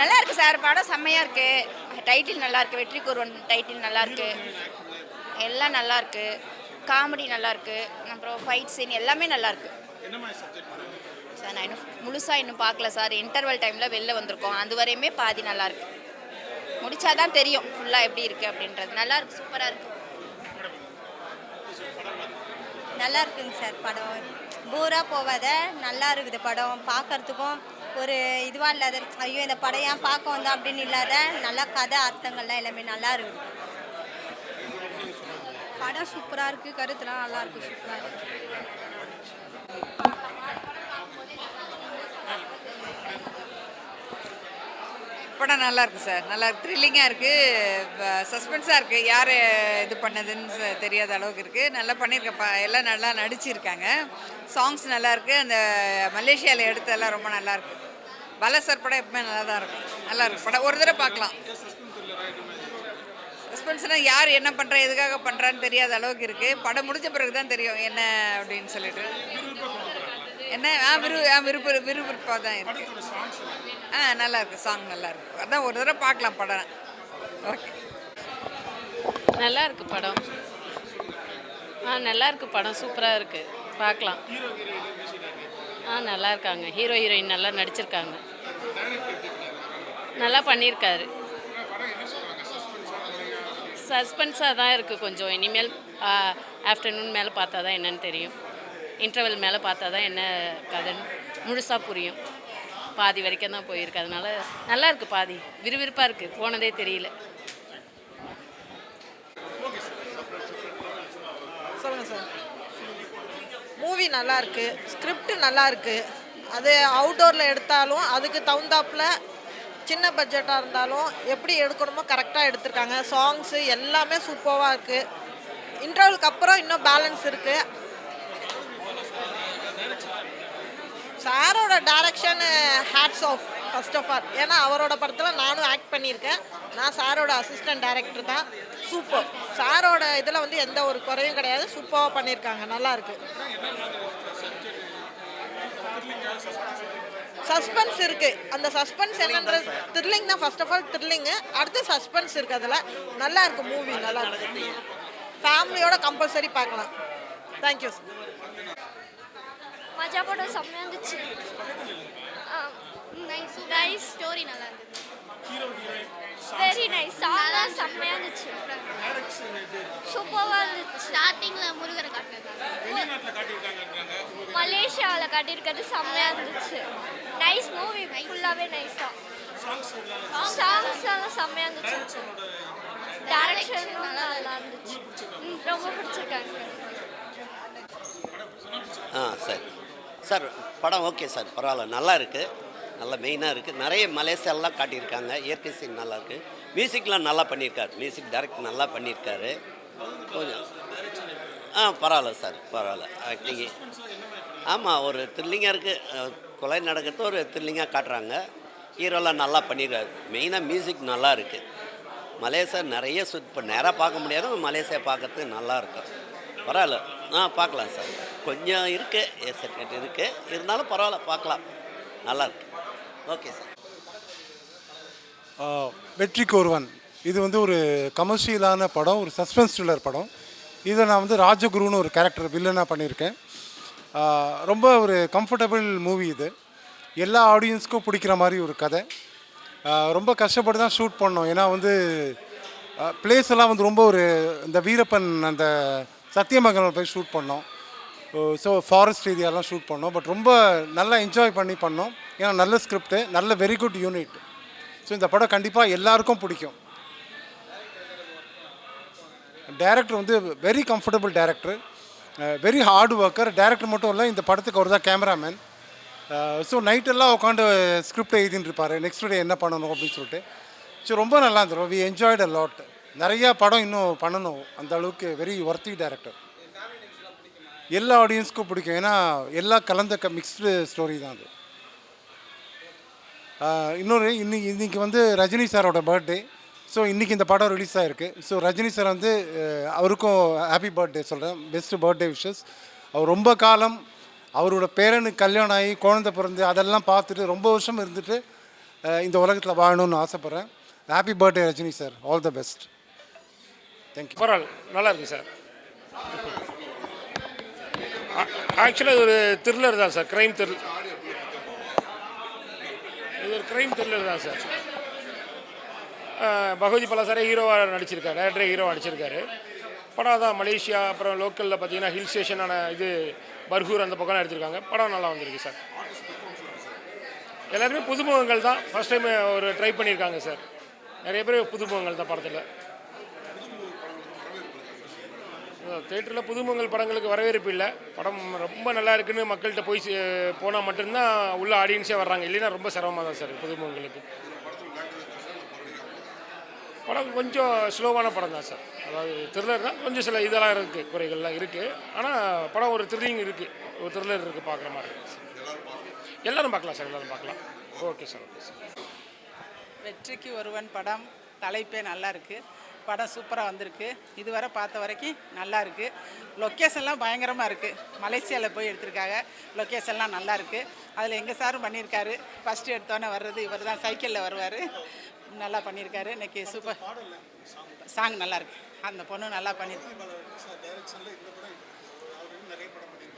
நல்லா இருக்கு சார், படம் செம்மையாக இருக்கு. டைட்டில் நல்லா இருக்கு, வெற்றி ஒருவன் டைட்டில் நல்லா இருக்கு. எல்லாம் நல்லா இருக்கு. காமெடி நல்லா இருக்கு. அப்புறம் ஃபைட் சீன் எல்லாமே நல்லா இருக்கு. சார் நான் இன்னும் முழுசாக இன்னும் பார்க்கல சார். இன்டர்வல் டைமில் வெளில வந்திருக்கோம். அது வரையுமே பாதி நல்லா இருக்கு. முடிச்சாதான் தெரியும் ஃபுல்லாக எப்படி இருக்கு அப்படின்றது. நல்லா இருக்கு, சூப்பராக இருக்கு. நல்லா இருக்குங்க சார். படம் போராக போகாத நல்லா இருக்குது. படம் பார்க்கறதுக்கும் ஒரு இதுவாக இல்லாத, ஐயோ இந்த படம் ஏன் பார்க்க வந்தோம் அப்படின்னு இல்லாத நல்லா கதை அர்த்தங்கள்லாம் எல்லாமே நல்லா இருக்குது. படம் சூப்பராக இருக்குது, கருத்துலாம் நல்லா இருக்குது, சூப்பராக இருக்குது. படம் நல்லா இருக்குது சார். நல்லா த்ரில்லிங்காக இருக்குது, சஸ்பென்ஸாக இருக்குது. யார் இது பண்ணதுன்னு தெரியாத அளவுக்கு இருக்குது. நல்லா பண்ணியிருக்க, எல்லாம் நல்லா நடிச்சிருக்காங்க. சாங்ஸ் நல்லா இருக்குது. அந்த மலேசியாவில் எடுத்ததெல்லாம் ரொம்ப நல்லா இருக்குது. பல சார் படம் எப்பவுமே நல்லா தான் இருக்கும். நல்லா இருக்கு படம், ஒரு தடவை பார்க்கலாம். சஸ்பென்ஸ்னால் யார் என்ன பண்ணுறா, எதுக்காக பண்ணுறான்னு தெரியாத அளவுக்கு இருக்குது. படம் முடிஞ்ச பிறகு தான் தெரியும் என்ன அப்படின்னு சொல்லிட்டு. என்ன விறுவிறுப்பாக தான் இருக்குது. நல்லா இருக்குது, சாங் நல்லா இருக்குது. அதான் ஒரு தடவை பார்க்கலாம் படம். ஓகே, நல்லா இருக்கு படம். நல்லா இருக்கு படம், சூப்பராக இருக்குது, பார்க்கலாம். நல்லா இருக்காங்க. ஹீரோ ஹீரோயின் நல்லா நடிச்சிருக்காங்க. நல்லா பண்ணியிருக்காரு. சஸ்பென்ஸாக தான் இருக்குது கொஞ்சம். இனிமேல் ஆஃப்டர்நூன் மேலே பார்த்தா தான் என்னன்னு தெரியும். இன்டர்வல் மேலே பார்த்தா தான் என்ன கதைன்னு முழுசாக புரியும். பாதி வரைக்கும் தான் போயிருக்கு. அதனால நல்லா இருக்குது. பாதி விறுவிறுப்பாக இருக்குது, போனதே தெரியல. சொல்லுங்கள் சார். மூவி நல்லா இருக்கு, ஸ்கிரிப்ட் நல்லா இருக்கு. அது அவுட்டோரில் எடுத்தாலும் அதுக்கு தகுந்தாப்புல சின்ன பட்ஜெட்டாக இருந்தாலும் எப்படி எடுக்கணுமோ கரெக்டாக எடுத்திருக்காங்க. சாங்ஸு எல்லாமே சூப்பராக இருக்குது. இன்டர்வலுக்கு அப்புறம் இன்னும் பேலன்ஸ் இருக்குது. சாரோட direction hats off first of all. ஏன்னா அவரோட படத்தில் நானும் ஆக்ட் பண்ணியிருக்கேன். நான் சாரோட அசிஸ்டன்ட் டைரக்டர் தான். சூப்பர். சாரோட இதில் வந்து எந்த ஒரு குறையும் கிடையாது. சூப்பராக பண்ணியிருக்காங்க, நல்லா இருக்கு. சஸ்பென்ஸ் இருக்குது. அந்த சஸ்பென்ஸ் என்னன்றது த்ரில்லிங் தான். ஃபர்ஸ்ட் ஆஃப் ஆல் த்ரில்லிங்கு, அடுத்து சஸ்பென்ஸ் இருக்குது. அதில் நல்லா இருக்குது மூவி, நல்லா இருக்குது. ஃபேமிலியோட கம்பல்சரி பார்க்கலாம். Thank you sir. மஜா படம் செம்மையாக இருந்துச்சு. நைஸ் ஸ்டோரி நல்லா இருந்துச்சு. Very nice. சாங்லாம் செம்மையாக இருந்துச்சு, சூப்பராக இருந்துச்சு. ஸ்டார்டிங்கில் முருகரை மலேசியாவில் காட்டியிருக்கிறது செம்மையாக இருந்துச்சு. நைஸ் மூவி, ஃபுல்லாகவே நைஸாக. சாங்ஸ் எல்லாம் செம்மையாக இருந்துச்சு. டைரக்ஷனும் நல்லா இருந்துச்சு. ரொம்ப பிடிச்சிருக்காங்க. சரி சார், படம் ஓகே சார், பரவாயில்ல, நல்லா இருக்குது. நல்லா மெயினாக இருக்குது. நிறைய மலேசியாலாம் காட்டியிருக்காங்க. இயற்கை சீன் நல்லாயிருக்கு. மியூசிக்லாம் நல்லா பண்ணியிருக்காரு. மியூசிக் டைரக்ட் நல்லா பண்ணியிருக்காரு. கொஞ்சம் பரவாயில்ல சார், பரவாயில்ல. ஆக்டிங்கு ஆமாம், ஒரு த்ரில்லிங்காக இருக்குது. கொலை நடக்கிறது ஒரு த்ரில்லிங்காக காட்டுறாங்க. ஹீரோலாம் நல்லா பண்ணியிருக்காரு. மெயினாக மியூசிக் நல்லா இருக்குது. மலேசியா நிறைய இப்போ நேராக பார்க்க முடியாது. மலேசியா பார்க்கறதுக்கு நல்லாயிருக்கும். பரவாயில்ல, பார்க்கலாம் சார். கொஞ்சம் இருக்குது, சர்டிஃபிகேட் இருக்குது, இருந்தாலும் பரவாயில்ல, பார்க்கலாம், நல்லாயிருக்கு. Okay sir. வெற்றிக்கு ஒருவன் இது வந்து ஒரு கமர்ஷியலான படம், ஒரு சஸ்பென்ஸ் த்ரில்லர் படம். இதை நான் வந்து ராஜகுருன்னு ஒரு கேரக்டர் வில்லனாக பண்ணியிருக்கேன். ரொம்ப ஒரு கம்ஃபர்டபுள் மூவி இது. எல்லா ஆடியன்ஸ்க்கும் பிடிக்கிற மாதிரி ஒரு கதை. ரொம்ப கஷ்டப்பட்டு தான் ஷூட் பண்ணோம். ஏன்னா வந்து பிளேஸ் எல்லாம் வந்து ரொம்ப ஒரு இந்த வீரப்பன் அந்த சத்தியமங்கலம் போய் ஷூட் பண்ணோம். ஸோ ஃபாரஸ்ட் ஏரியாலாம் ஷூட் பண்ணோம். பட் ரொம்ப நல்லா என்ஜாய் பண்ணி பண்ணோம். ஏன்னா நல்ல ஸ்கிரிப்டு, நல்ல வெரி குட் யூனிட். ஸோ இந்த படம் கண்டிப்பாக எல்லாருக்கும் பிடிக்கும். டைரக்டர் வந்து very comfortable director, very hard worker. Director மட்டும் இல்லை, இந்த படத்துக்கு அவர் தான் கேமராமேன். ஸோ நைட்டெல்லாம் உட்காந்து ஸ்கிரிப்ட் எழுதின்னு இருப்பார், நெக்ஸ்ட் டே என்ன பண்ணணும் அப்படின்னு சொல்லிட்டு. ஸோ ரொம்ப நல்லா இருந்துடும். We enjoyed a lot. நிறையா படம் இன்னும் பண்ணணும், அந்த அளவுக்கு வெரி ஒர்த்தி டைரக்டர். எல்லா ஆடியன்ஸ்க்கும் பிடிக்கும். ஏன்னா எல்லாம் கலந்த மிக்ஸ்டு ஸ்டோரி தான் அது. இன்னொரு இன்றைக்கி வந்து ரஜினி சாரோட பர்த்டே. ஸோ இன்றைக்கி இந்த படம் ரிலீஸ் ஆகிருக்கு. ஸோ ரஜினி சார் வந்து அவருக்கும் ஹாப்பி பர்த்டே சொல்கிறேன், பெஸ்ட்டு பர்த்டே விஷஸ். அவர் ரொம்ப காலம் அவரோட பேரனுக்கு கல்யாணம் ஆகி குழந்தை பிறந்து அதெல்லாம் பார்த்துட்டு ரொம்ப வருஷம் இருந்துட்டு இந்த உலகத்தில் வாழணும்னு ஆசைப்பட்றேன். Happy birthday Rajini sir, all the best. Thank you. பரவாயில்ல, நல்லா இருக்கு சார். ஆக்சுவலாக ஒரு த்ரில்லர் தான் சார், க்ரைம் த்ரில்லர். இது ஒரு க்ரைம் த்ரில்லர் தான் சார். பகவதி பாலா சாரே ஹீரோவாக நடிச்சிருக்காரு, டேரக்டரே ஹீரோவாக நடிச்சிருக்காரு. படம் தான் மலேசியா, அப்புறம் லோக்கலில் பார்த்தீங்கன்னா ஹில் ஸ்டேஷனான இது பர்கூர் அந்த பக்கம் எடுத்திருக்காங்க. படம் நல்லா வந்திருக்கு சார். எல்லாருமே புதுமுகங்கள் தான், ஃபஸ்ட் டைம் ஒரு ட்ரை பண்ணியிருக்காங்க சார். நிறைய பேர் புதுமுகங்கள் தான் படத்தில். தேட்டரில் புதுமுகங்கள் படங்களுக்கு வரவேற்பு இல்லை. படம் ரொம்ப நல்லா இருக்குன்னு மக்கள்கிட்ட போய் போனால் மட்டும்தான் உள்ள ஆடியன்ஸே வர்றாங்க, இல்லைன்னா ரொம்ப சிரமமாக தான் சார் புதுமுகங்களுக்கு. படம் கொஞ்சம் ஸ்லோவான படம் தான் சார். அதாவது த்ரில்லர் தான், கொஞ்சம் சில இதெல்லாம் இருக்குது, குறைகள்லாம் இருக்குது. ஆனால் படம் ஒரு த்ரில்லிங் இருக்குது, ஒரு த்ரில்லர் இருக்குது, பார்க்குற மாதிரி இருக்குது சார். எல்லோரும் பார்க்கலாம் சார், எல்லோரும் பார்க்கலாம். Okay sir, okay sir. வெற்றிக்கு ஒருவன் படம் தலைப்பே நல்லா இருக்குது. படம் சூப்பராக வந்திருக்கு. இதுவரை பார்த்த வரைக்கும் நல்லா இருக்குது. லொக்கேஷன்லாம் பயங்கரமாக இருக்குது. மலேசியாவில் போய் எடுத்திருக்காங்க. லொக்கேஷன்லாம் நல்லா இருக்குது. அதில் எங்கள் சாரும் பண்ணியிருக்காரு. ஃபஸ்ட்டு எடுத்தோன்னே வர்றது இவர் தான், சைக்கிளில் வருவார். நல்லா பண்ணியிருக்காரு. இன்றைக்கி சூப்பர் சாங் நல்லாயிருக்கு. அந்த பொண்ணு நல்லா பண்ணியிருக்கு.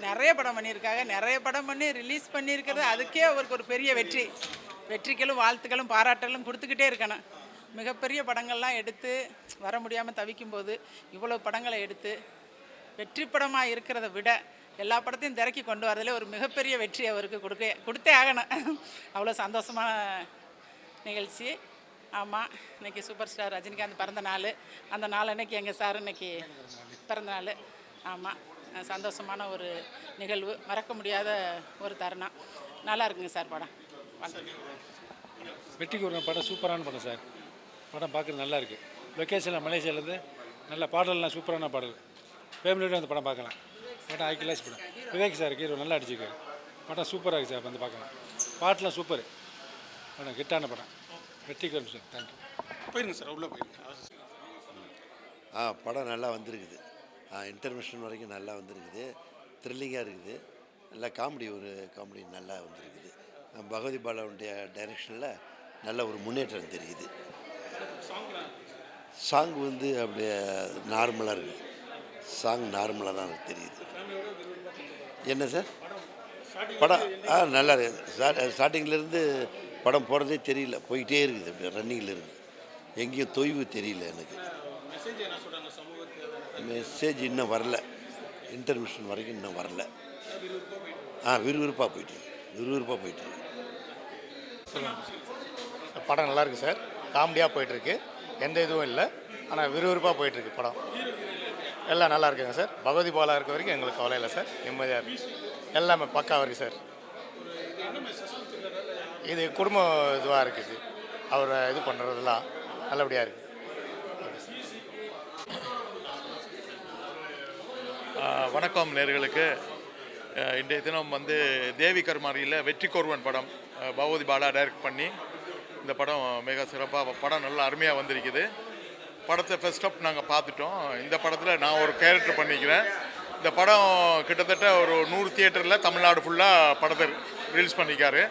நிறைய படம் பண்ணியிருக்காங்க. நிறைய படம் பண்ணி ரிலீஸ் பண்ணியிருக்கிறது அதுக்கே அவருக்கு ஒரு பெரிய வெற்றி. வெற்றிகளும் வாழ்த்துக்களும் பாராட்டலும் கொடுத்துக்கிட்டே இருக்கணும். மிகப்பெரிய படங்கள்லாம் எடுத்து வர முடியாமல் தவிக்கும்போது இவ்வளோ படங்களை எடுத்து வெற்றி படமாக இருக்கிறத விட எல்லா படத்தையும் திறக்கி கொண்டு வரதில் ஒரு மிகப்பெரிய வெற்றி அவருக்கு கொடுத்தே ஆகணும். அவ்வளோ சந்தோஷமான நிகழ்ச்சி. ஆமாம், இன்றைக்கி சூப்பர் ஸ்டார் ரஜினிகாந்த் பிறந்த நாள். அந்த நாள் அன்றைக்கி எங்கள் சார் இன்றைக்கி பிறந்த நாள். ஆமாம், சந்தோஷமான ஒரு நிகழ்வு, மறக்க முடியாத ஒரு தருணம். நல்லா இருக்குங்க சார் படம். வெற்றிக்கு ஒரு படம் சூப்பரான படம் சார். படம் பார்க்குறது நல்லா இருக்குது. லொக்கேஷனில் மலேசியாவிலேருந்து நல்ல பாடல்லாம் சூப்பரான பாடல். ஃபேமிலியோட அந்த படம் பார்க்கலாம். படம் ஹை கிளாஸ் படம். விவேக் சார் ஹீரோ நல்லா அடிச்சிருக்காரு. படம் சூப்பராக இருக்குது சார், வந்து பார்க்கலாம். பாட்டெலாம் சூப்பர். படம் ஹிட்டான படம். வெற்றிக்கு வரும் சார். தேங்க்யூ. போயிருங்க சார், உள்ளே போயிருங்க. படம் நல்லா வந்திருக்குது. இன்டர்மிஷன் வரைக்கும் நல்லா வந்திருக்குது. த்ரில்லிங்காக இருக்குது. நல்லா காமெடி, ஒரு காமெடி நல்லா வந்திருக்குது. பகவதி பாலாவுடைய டைரெக்ஷனில் நல்ல ஒரு முன்னேற்றம் தெரியுது. சாங் வந்து அப்படியே நார்மலாக இருக்குது. சாங் நார்மலாக தான் எனக்கு தெரியுது. என்ன சார் படம் நல்லா இருக்குது. ஸ்டார்டிங்லேருந்து படம் போகிறதே தெரியல, போயிட்டே இருக்குது, அப்படியே ரன்னிங்கில் இருக்குது. எங்கேயும் தொய்வு தெரியல எனக்கு. மெசேஜ் இன்னும் வரல. இன்டர்மிஷன் வரைக்கும் இன்னும் வரல. விறுவிறுப்பாக போயிட்டுருக்கு. படம் நல்லா இருக்குது சார். காமெடியாக போயிட்டுருக்கு, எந்த இதுவும் இல்லை. ஆனால் விறுவிறுப்பாக போயிட்டுருக்கு படம். எல்லாம் நல்லா இருக்குங்க சார். பகவதி பாலா இருக்க வரைக்கும் எங்களுக்கு கவலை இல்லை சார், நிம்மதியாக இருக்குது. எல்லாமே பக்காவாக இருக்குது சார். இது குடும்ப இதுவாக இருக்குது. அவரை இது பண்ணுறதுலாம் நல்லபடியாக இருக்குது. வணக்கம் நேயர்களுக்கு. இன்றைய தினம் வந்து தேவி கருமாரியில் வெற்றிக்கு ஒருவன் படம் பகவதி பாலா டைரக்ட் பண்ணி இந்த படம் மிக சிறப்பாக, படம் நல்லா அருமையாக வந்திருக்குது. படத்தை ஃபர்ஸ்ட் அப் நாங்கள் பார்த்துட்டோம். இந்த படத்தில் நான் ஒரு கேரக்டர் பண்ணிக்கிறேன். இந்த படம் கிட்டத்தட்ட ஒரு 100 தியேட்டரில் தமிழ்நாடு ஃபுல்லாக படத்தை ரிலீஸ் பண்ணிக்காரு.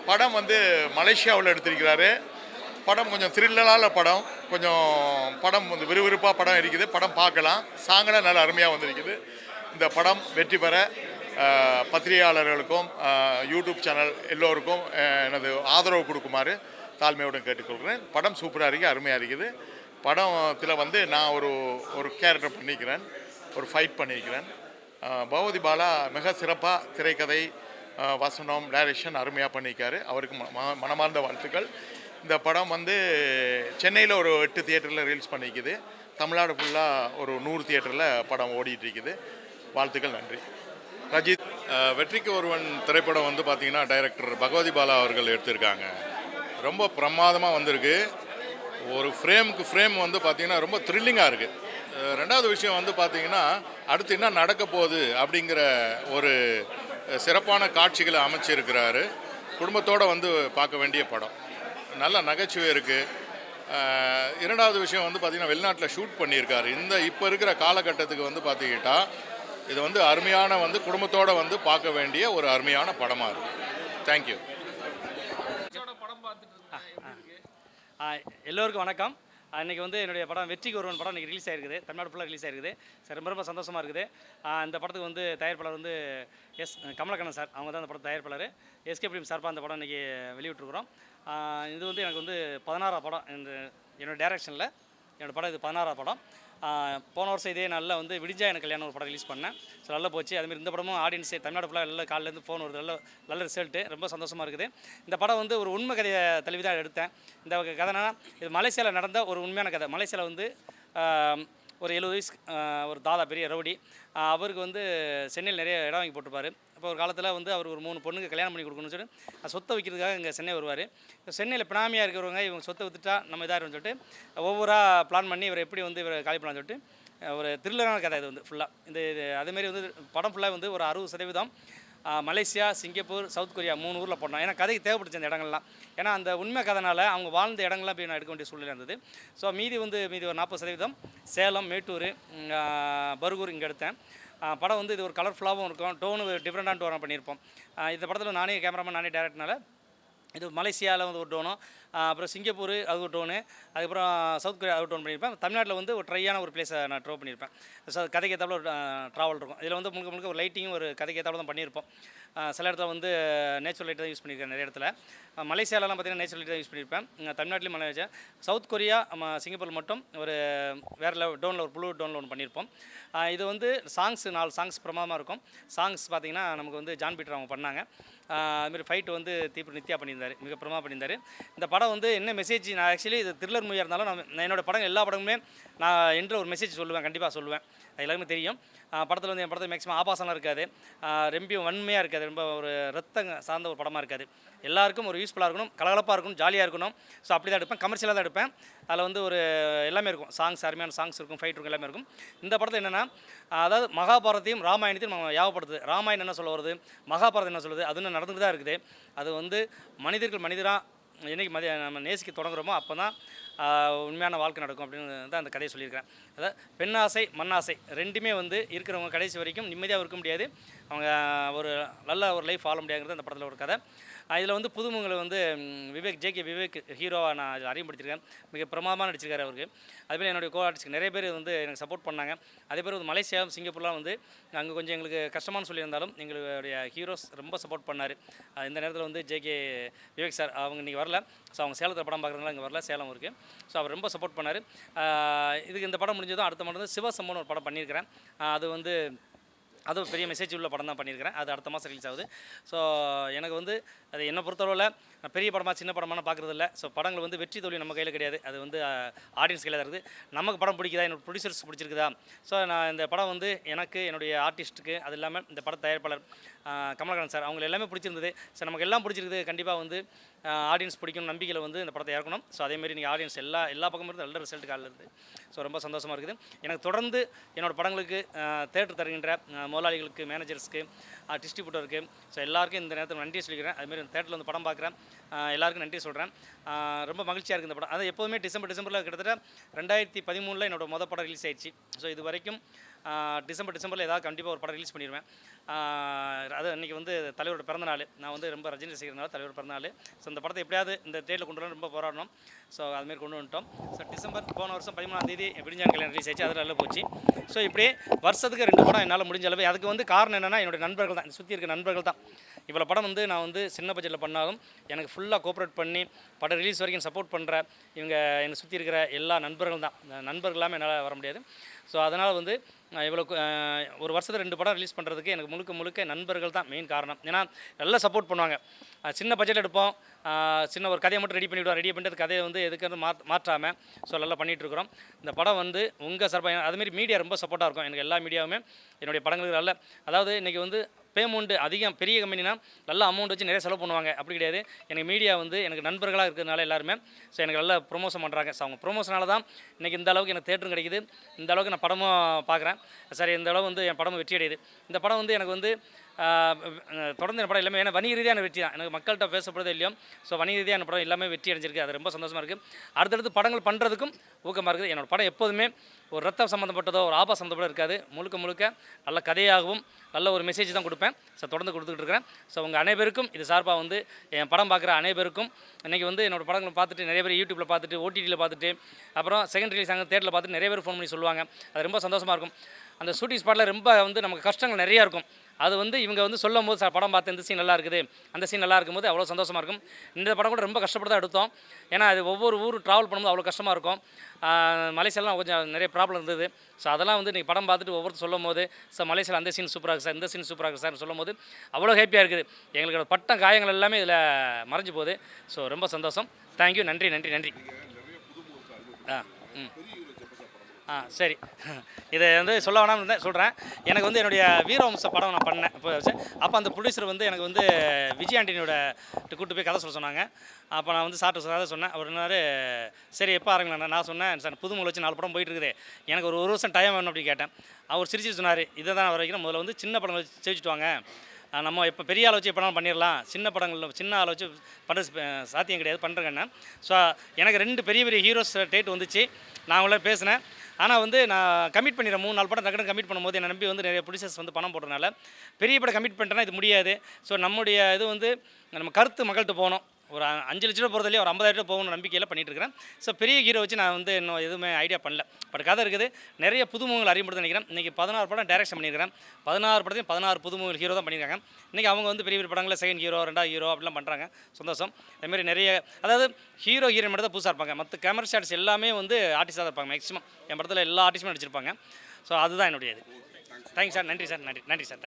படம் வந்து மலேசியாவில் எடுத்திருக்கிறாரு. படம் கொஞ்சம் த்ரில்லரான படம், படம் வந்து விறுவிறுப்பாக படம் இருக்குது. படம் பார்க்கலாம். சாங்கெல்லாம் நல்லா அருமையாக வந்திருக்குது. இந்த படம் வெற்றி பெற பத்திரிகையாளர்களுக்கும் யூடியூப் சேனல் எல்லோருக்கும் எனது ஆதரவு கொடுக்குமாறு தாழ்மையுடன் கேட்டுக்கொள்கிறேன். படம் சூப்பராக இருக்குது, அருமையாக இருக்குது. படத்தில் வந்து நான் ஒரு கேரக்டர் பண்ணிக்கிறேன், ஒரு ஃபைட் பண்ணியிருக்கிறேன். பகவதி பாலா மிக சிறப்பாக திரைக்கதை, வசனம், டைரக்ஷன் அருமையாக பண்ணியிருக்காரு. அவருக்கு மனமார்ந்த வாழ்த்துக்கள். இந்த படம் வந்து சென்னையில் ஒரு 8 தியேட்டரில் ரிலீஸ் பண்ணிக்குது. தமிழ்நாடு ஃபுல்லாக ஒரு 100 தியேட்டரில் படம் ஓடிட்டு இருக்குது. வாழ்த்துக்கள், நன்றி. ரஜித். வெற்றிக்கு ஒருவன் திரைப்படம் வந்து பார்த்திங்கன்னா டைரக்டர் பகவதி பாலா அவர்கள் எடுத்திருக்காங்க. ரொம்ப பிரமாதமாக வந்திருக்கு. ஒரு ஃப்ரேம் வந்து பார்த்திங்கன்னா ரொம்ப த்ரில்லிங்காக இருக்குது. ரெண்டாவது விஷயம் வந்து பார்த்திங்கன்னா அடுத்து என்ன நடக்க போகுது அப்படிங்கிற ஒரு சிறப்பான காட்சிகளை அமைச்சிருக்கிறாரு. குடும்பத்தோடு வந்து பார்க்க வேண்டிய படம். நல்ல நகைச்சுவை இருக்குது. இரண்டாவது விஷயம் வந்து பார்த்திங்கன்னா வெளிநாட்டில் ஷூட் பண்ணியிருக்காரு. இப்போ இருக்கிற காலகட்டத்துக்கு வந்து பார்த்திக்கிட்டா இது வந்து அருமையான வந்து குடும்பத்தோடு வந்து பார்க்க வேண்டிய ஒரு அருமையான படமாக இருக்குது. தேங்க்யூ. எல்லோருக்கும் வணக்கம். இன்றைக்கி வந்து என்னுடைய படம் வெற்றிக்கு ஒருவன் படம் இன்றைக்கி ரிலீஸ் ஆகிருக்குது, தமிழ்நாடு ஃபுல்லாக ரிலீஸ் ஆகிருக்குது. சார் ரொம்ப ரொம்ப சந்தோஷமாக இருக்குது. இந்த படத்துக்கு வந்து தயாரிப்பாளர் வந்து கமலக்கண்ணன் சார், அவங்க தான் அந்த படத்தை தயாரிப்பாளர். எஸ்கே ஃபிலிம் சார்பாக அந்த படம் இன்றைக்கி வெளியிட்டிருக்கிறோம். இது வந்து எனக்கு வந்து 16ஆம் படம் என்னோடய டைரக்ஷனில் என்னோடய படம். இது 16ஆம் படம். போன வருஷம் இதே நாளில் வந்து விடிஞ்சா எனக்கு கல்யாணம் ஒரு படம் ரிலீஸ் பண்ணேன். ஸோ நல்லா போச்சு. அதுமாதிரி இந்த படமும் ஆடியன்ஸே தமிழ்நாடு ஃபுல்லாக நல்ல காலிலேருந்து ஃபோன் வருது, நல்ல ரிசல்ட்டு, ரொம்ப சந்தோஷமாக இருக்குது. இந்த படம் வந்து ஒரு உண்மை கதையை தழுவி தான் எடுத்தேன். இந்த கதைனா இது மலேசியாவில் நடந்த ஒரு உண்மையான கதை. மலேசியாவில் வந்து ஒரு 70 வயசு ஒரு தாதா, பெரிய ரவுடி, அவருக்கு வந்து சென்னையில் நிறைய இடம் வாங்கி போட்டிருப்பாரு. இப்போ ஒரு காலத்தில் வந்து அவர் ஒரு 3 பொண்ணுக்கு கல்யாணம் பண்ணி கொடுக்கணும்னு சொல்லிட்டு சொத்தை விற்கிறதுக்காக இங்கே சென்னை வருவார். சென்னையில் பினாமியாக இருக்கிறவங்க இவங்க சொத்தை விற்றுட்டா நம்ம இதாகிரும்னு சொல்லிட்டு ஒவ்வொருவராக பிளான் பண்ணி இவர் எப்படி வந்து இவர் காலி பண்ணலாம்னு சொல்லிட்டு ஒரு த்ரில்லரான கதை இது வந்து ஃபுல்லாக. இது அதேமாரி வந்து படம் ஃபுல்லாக வந்து ஒரு 60% மலேசியா, சிங்கப்பூர், சவுத் கொரியா 3 ஊரில் போடணும். ஏன்னா கதைக்கு தேவைப்படுச்சு அந்த இடங்கள்லாம். ஏன்னா அந்த உண்மை கதைனால் அவங்க வாழ்ந்த இடங்கள்லாம் போய் நான் எடுக்க வேண்டிய சூழ்நிலை இருந்தது. ஸோ மீதி ஒரு 40% சேலம், மேட்டூர், பர்கூர் இங்கே எடுத்தேன். படம் வந்து இது ஒரு கலர்ஃபுல்லாகவும் இருக்கும், டோனு டிஃப்ரெண்டான டோனாக பண்ணியிருப்போம். இந்த படத்தில் நானே கேமராமேன், நானே டேரக்டர்னால இது மலேசியாவில் வந்து ஒரு டோனும், அப்புறம் சிங்கப்பூர் அது ஒரு டோனு, அதுக்கப்புறம் சவுத் கொரியா அது ஒரு டோன் பண்ணியிருப்பேன். தமிழ்நாட்டில் வந்து ஒரு ட்ரையான ஒரு பிளேஸை நான் ட்ரோ பண்ணியிருப்பேன். ஸோ கதைக்கு ஏற்றாப்புல ஒரு ட்ராவல் இருக்கும். இதில் வந்து முழுக்க ஒரு லைட்டிங்கும் ஒரு கதைக்கு ஏற்றாப்புல தான் பண்ணியிருப்போம். சில இடத்துல வந்து நேச்சுரல் லைட் தான் யூஸ் பண்ணியிருக்கேன். நிறைய இடத்துல மலேசியாலலாம் பார்த்தீங்கன்னா நேச்சுரல் லைட் தான் யூஸ் பண்ணியிருப்பேன். தமிழ்நாட்டிலையும் மலேசியா, சவுத் கொரியா, சிங்கப்பூர் மட்டும் ஒரு வேறு டோனில் ஒரு ப்ளூ டோனில் ஒன்று பண்ணியிருப்போம். இது வந்து 4 சாங்ஸ் பிரமாதமாக இருக்கும். சாங்ஸ் பார்த்திங்கன்னா நமக்கு வந்து ஜான் பீட்டர் அவங்க பண்ணாங்க. அதுமாதிரி ஃபைட்டு வந்து தீபு நித்யா பண்ணியிருந்தார், மிக பிரமா பண்ணியிருந்தார். இந்த படம் வந்து என்ன மெசேஜ், நான் ஆக்சுவலி இது த்ரில்லர் மூவியாக இருந்தாலும் நான் என்னோடய படம் எல்லா படமுமே நான் என்ற ஒரு மெசேஜ் சொல்லுவேன், கண்டிப்பாக சொல்லுவேன். அது எல்லாருமே தெரியும். படத்தில் வந்து என் படத்தில் மேக்ஸிமம் ஆபாசம்லாம் இருக்காது, ரொம்பியும் வன்மையாக இருக்காது, ரொம்ப ஒரு ரத்தம் சார்ந்த ஒரு படமாக இருக்காது. எல்லாருக்கும் ஒரு யூஸ்ஃபுல்லாக இருக்கணும், கலகலப்பாக இருக்கணும், ஜாலியாக இருக்கணும். ஸோ அப்படி தான் எடுப்பேன், கமர்ஷியலாக தான் எடுப்பேன். அதில் வந்து ஒரு எல்லாமே இருக்கும், சாங்ஸ், அருமையான சாங்ஸ் இருக்கும், ஃபைட் இருக்கும், எல்லாமே இருக்கும். இந்த படத்தில் என்னென்னா, அதாவது மகாபாரத்தையும் ராமாயணத்தையும் நம்ம ஞாபகப்படுத்துது. ராமாயணம் என்ன சொல்ல வருது, மகாபாரதம் என்ன சொல்லுது, அது இன்னும் நடந்துட்டு தான் இருக்குது. அது வந்து மனிதர்கள் மனிதராக என்றைக்கு நம்ம நேசிக்க தொடங்குறோமோ அப்போ தான் உண்மையான வாழ்க்கை நடக்கும் அப்படின்னு தான் அந்த கதையை சொல்லியிருக்கிறேன். அதாவது பெண்ணாசை, மண்ணாசை ரெண்டுமே வந்து இருக்கிறவங்க கடைசி வரைக்கும் நிம்மதியாக இருக்க முடியாது, அவங்க ஒரு நல்ல ஒரு லைஃப் வாழ முடியாதுங்கிறது அந்த படத்தில் ஒரு கதை. இதில் வந்து புதுமுகங்களை வந்து ஜேகே விவேக் ஹீரோவாக நான் அதில் அறிமுகப்படுத்தியிருக்கேன். மிக பிரமாதமாக நடிச்சிருக்காரு அவருக்கு. அதுமாதிரி என்னுடைய கோ ஆர்டிஸ்ட்க்கு நிறைய பேர் வந்து எனக்கு சப்போர்ட் பண்ணாங்க. அதே பேர் வந்து மலேசியா, சிங்கப்பூர்லாம் வந்து அங்கே கொஞ்சம் எங்களுக்கு கஷ்டமானு சொல்லியிருந்தாலும் எங்களுடைய ஹீரோஸ் ரொம்ப சப்போர்ட் பண்ணார். இந்த நேரத்தில் வந்து ஜேகே விவேக் சார் அவங்க இன்றைக்கி வரல. ஸோ அவங்க சேலத்தில் படம் பார்க்குறதுனால இங்கே வரல, சேலம் இருக்குது. ஸோ அவர் ரொம்ப சப்போர்ட் பண்ணார். இதுக்கு இந்த படம் முடிஞ்சதும் அடுத்த படம் வந்து சிவசம்மன் ஒரு படம் பண்ணியிருக்கிறேன். அது வந்து அதுவும் பெரிய மெசேஜ் உள்ள படம் தான் பண்ணியிருக்கிறேன். அது அடுத்த மாதம் ரிலீஸ் ஆகுது. ஸோ எனக்கு வந்து அது என்னை பொறுத்தளவில் பெரிய படமாக சின்ன படமான பார்க்குறது இல்லை. ஸோ படங்கள் வந்து வெற்றி தோல்வி நம்ம கையில் கிடையாது, அது வந்து ஆடியன்ஸ் கையில் தான் இருக்குது. நமக்கு படம் பிடிக்குதா, என்னோடய ப்ரொடியூசர்ஸ் பிடிச்சிருக்குதா. ஸோ நான் இந்த படம் வந்து எனக்கு, என்னுடைய ஆர்டிஸ்ட்டுக்கு, அது இல்லாமல் இந்த பட தயாரிப்பாளர் கமலக்கண்ணன் சார் அவங்க எல்லாமே பிடிச்சிருந்தது. ஸோ நமக்கு எல்லாம் பிடிச்சிருக்குது. கண்டிப்பாக வந்து ஆடியன்ஸ் பிடிக்கும் நம்பிக்கையில் வந்து இந்த படத்தை இறக்கணும். ஸோ அதேமாரி நீங்கள் ஆடியன்ஸ் எல்லா பக்கமும் இருந்து நல்ல ரிசல்ட் காலில் இருக்குது. ஸோ ரொம்ப சந்தோஷமாக இருக்குது. எனக்கு தொடர்ந்து என்னோடய படங்களுக்கு தேட்டர் தருகின்ற முதலாளிகளுக்கு, மேனேஜர்ஸ்க்கு, டிஸ்ட்ரிபியூட்டருக்கு, ஸோ எல்லாருக்கும் இந்த நேரத்தில் நன்றி சொல்லிக்கிறேன். அதுமாரி தேட்டரில் வந்து படம் பார்க்குறேன் எல்லாருக்கும் நன்றி சொல்கிறேன். ரொம்ப மகிழ்ச்சியாக இருக்குது இந்த படம். அது எப்போதுமே டிசம்பரில் கிட்டத்தட்ட 2013 என்னோடய மொதல் படம் ரிலீஸ் ஆயிடுச்சு. ஸோ இது வரைக்கும் டிசம்பரில் ஏதாவது கண்டிப்பாக ஒரு படம் ரிலீஸ் பண்ணிடுவேன். அது அன்றைக்கி வந்து தலைவரோட பிறந்தநாள். நான் வந்து ரொம்ப ரஜினி ரசிகர்னால தலைவரோட பிறந்தநாள். ஸோ இந்த படத்தை எப்படியாவது இந்த டேட்டில் கொண்டு வரணும் ரொம்ப போராடணும். ஸோ அதுமாரி கொண்டு வந்துட்டோம். ஸோ டிசம்பர் போன வருஷம் 13ஆம் தேதி விடிஞ்சான் கல்யாணம் ரிலீஸ் ஆயிடுச்சு. அது நல்லா போச்சு. ஸோ இப்படியே வருஷத்துக்கு 2 படம் என்னால் முடிஞ்ச அளவு. அதுக்கு வந்து காரணம் என்னென்னா என்னுடைய நண்பர்கள் தான், சுற்றி இருக்க நண்பர்கள் தான். இவ்வளோ படம் வந்து நான் வந்து சின்ன பட்ஜெட்டில் பண்ணாலும் எனக்கு ஃபுல்லாக கோஆப்ரேட் பண்ணி படம் ரிலீஸ் வரைக்கும் சப்போர்ட் பண்ணுற இவங்க என்னை சுற்றி இருக்கிற எல்லா நண்பர்கள் தான். நண்பர்கள் இல்லாமல் என்னால் வர முடியாது. ஸோ அதனால் வந்து இவ்வளோ ஒரு வருஷத்தில் 2 படம் ரிலீஸ் பண்ணுறதுக்கு எனக்கு முழுக்க நண்பர்கள் தான் மெயின் காரணம். ஏன்னா நல்லா சப்போர்ட் பண்ணுவாங்க. சின்ன பட்ஜெட் எடுப்போம், சின்ன ஒரு கதையை மட்டும் ரெடி பண்ணிவிட்டு கதையை வந்து எதுக்கு மாற்றாமல் ஸோ நல்லா பண்ணிகிட்ருக்குறோம். இந்த படம் வந்து உங்கள் சார்பாக அதுமாரி மீடியா ரொம்ப சப்போர்ட்டாக இருக்கும். எனக்கு எல்லா மீடியாவுமே என்னுடைய படங்களுக்கு நல்ல, அதாவது இன்றைக்கி வந்து பேமெண்ட்டு அதிகம், பெரிய கம்பெனினா நல்ல அமௌண்ட் வச்சு நிறைய செலவு பண்ணுவாங்க. அப்படி கிடையாது. எனக்கு மீடியா வந்து எனக்கு நண்பர்களாக இருக்கிறதுனால எல்லாருமே ஸோ எனக்கு நல்லா ப்ரொமோஷன் பண்ணுறாங்க. ஸோ அவங்க ப்ரொமோஷனால தான் இன்றைக்கி இந்த அளவுக்கு எனக்கு தேட்டரும் கிடைக்குது, இந்த அளவுக்கு நான் படமும் பார்க்குறேன். சரி, இந்த அளவு வந்து என் படமும் வெற்றி அடையுது. இந்த படம் வந்து எனக்கு வந்து தொடர்ந்து இந்த படம் எல்லாமே ஏன்னா வணிக ரீதியான வெற்றி தான். எனக்கு மக்கள்கிட்ட பேசப்படுறதே இல்லையோ, ஸோ வணிக ரீதியான படம் எல்லாமே வெற்றி அடைஞ்சிருக்கு. அது ரொம்ப சந்தோஷமாக இருக்குது. அடுத்தடுத்து படங்கள் பண்ணுறதுக்கும் ஊக்கமாக இருக்குது. என்னோடய படம் எப்போதுமே ஒரு ரத்தம் சம்மந்தப்பட்டதோ ஒரு ஆபா சம்மந்தப்பட்டோ இருக்காது. முழுக்க முழுக்க நல்ல கதையாகவும் நல்ல ஒரு மெசேஜ் தான் கொடுப்பேன். ஸோ தொடர்ந்து கொடுத்துக்கிட்டு இருக்கிறேன். ஸோ உங்கள் அனைவருக்கும் இது சார்பாக வந்து என் படம் பார்க்குற அனைவருக்கும் இன்றைக்கி வந்து என்னோடய படங்களை பார்த்துட்டு நிறைய பேர் யூடியூப்பில் பார்த்துட்டு ஓடிடியில் பார்த்துட்டு அப்புறம் செகண்ட் ரிலீஸ் ஆக தேட்டரில் பார்த்துட்டு நிறைய பேர் ஃபோன் பண்ணி சொல்லுவாங்க. அது ரொம்ப சந்தோஷமாக இருக்கும். அந்த ஷூட்டிங் ஸ்பாட்டில் ரொம்ப வந்து நமக்கு கஷ்டங்கள் நிறையா இருக்கும். அது வந்து இவங்க வந்து சொல்லும் போது சார் படம் பார்த்து இந்த சீன் நல்லா இருக்குது, அந்த சீன் நல்லா இருக்கும்போது அவ்வளோ சந்தோஷமாக இருக்கும். இந்த படம் கூட ரொம்ப கஷ்டப்பட்டு தான் எடுத்தோம். ஏன்னா அது ஒவ்வொரு ஊர் ட்ராவல் பண்ணும்போது அவ்வளோ கஷ்டமாக இருக்கும். மலேசியாலாம் கொஞ்சம் நிறைய ப்ராப்ளம் இருந்தது. ஸோ அதெல்லாம் வந்து இன்றைக்கி படம் பார்த்துட்டு ஒவ்வொருத்தர் சொல்லும் போது சார் மலேசியாவில் அந்த சீன் சூப்பராக இருக்குது சார், இந்த சீன் சூப்பராக இருக்குது சார் சொல்லும் போது அவ்வளோ ஹேப்பியாக இருக்குது. எங்களுக்கு பட்ட காயங்கள் எல்லாமே இதில் மறைஞ்சு போகுது. ஸோ ரொம்ப சந்தோஷம். தேங்க்யூ. நன்றி நன்றி நன்றி. சரி, இதை வந்து சொல்ல வேணாம்னு இருந்தேன், சொல்கிறேன். எனக்கு வந்து என்னுடைய வீரவம்ச படம் நான் பண்ணேன். அப்போ அந்த ப்ரொடியூசர் வந்து எனக்கு வந்து விஜய் ஆண்டனியோட கூப்பிட்டு போய் கதை சொல்ல சொன்னாங்க. அப்போ நான் வந்து சார்ட்டு கதை சொன்னேன். அவர் என்ன சரி எப்போ ஆரம்பிங்களா? நான் சொன்னேன் சார் புதுமுக வச்சு 4 படம் போயிட்டு இருக்குது, எனக்கு ஒரு வருஷம் டைம் வேணும் அப்படின்னு கேட்டேன். அவர் சிரிச்சு சொன்னார், இதை தான் வரைக்கும் முதல்ல வந்து சின்ன படம் வச்சு ஜெயிச்சுட்டு வாங்க, நம்ம இப்போ பெரிய ஆளை வச்சு எப்போனாலும் பண்ணிடலாம், சின்ன படங்கள் சின்ன ஆளை வச்சு பண்ணுறது சாத்தியம் கிடையாது பண்ணுறேங்கண்ணா. ஸோ எனக்கு 2 பெரிய பெரிய ஹீரோஸ் டேட் வந்துச்சு. நான் அவங்கள பேசினேன். ஆனால் வந்து நான் கமிட் பண்ணிடுறேன். 3-4 படம் டக்குனு கமிட் பண்ணும்போது என்னை நம்பி வந்து நிறைய ப்ரொடியூசர்ஸ் வந்து பணம் போடுறதுனால பெரிய படம் கமிட் பண்ணிட்டேன்னா இது முடியாது. ஸோ நம்முடைய இது வந்து நம்ம கருத்து மக்கள்கிட்ட போகணும். ஒரு 5 லட்ச ரூபா போகிறதுலேயே ஒரு 50,000 ரூபா போகணும் நம்பிக்கையில் பண்ணிகிட்டு இருக்கிறேன். ஸோ பெரிய ஹீரோ வச்சு நான் வந்து இன்னும் எதுவுமே ஐடியா பண்ணல. பட் கதை இருக்குது. நிறைய புதுமுகங்கள் அறிமுகப்படுத்த நினைக்கிறேன். இன்றைக்கி 16 படம் டைரக்ஷன் பண்ணியிருக்கிறேன். 16 படத்தையும் 16 புதுமுகங்கள் ஹீரோ தான் பண்ணியிருக்காங்க. இன்றைக்கி அவங்க வந்து பெரிய பெரிய படங்களில் செகண்ட் ஹீரோ 2வது ஹீரோ அப்படிலாம் பண்ணுறாங்க. சந்தோஷம். அதுமாரி நிறைய அதாவது ஹீரோ ஹீரோயின் மட்டும் தான் புதுசாக இருப்பாங்க. மற்ற கேமரா ஸ்டார்ஸ் எல்லாமே வந்து ஆர்டிஸ்டாக தான் இருப்பாங்க. மேக்ஸிமம் என் படத்தில் எல்லா ஆர்டிஸ்ட்டுமே நடிச்சிருப்பாங்க. ஸோ அதுதான் என்னுடைய இது. Thanks sir. நன்றி சார். நன்றி சார்.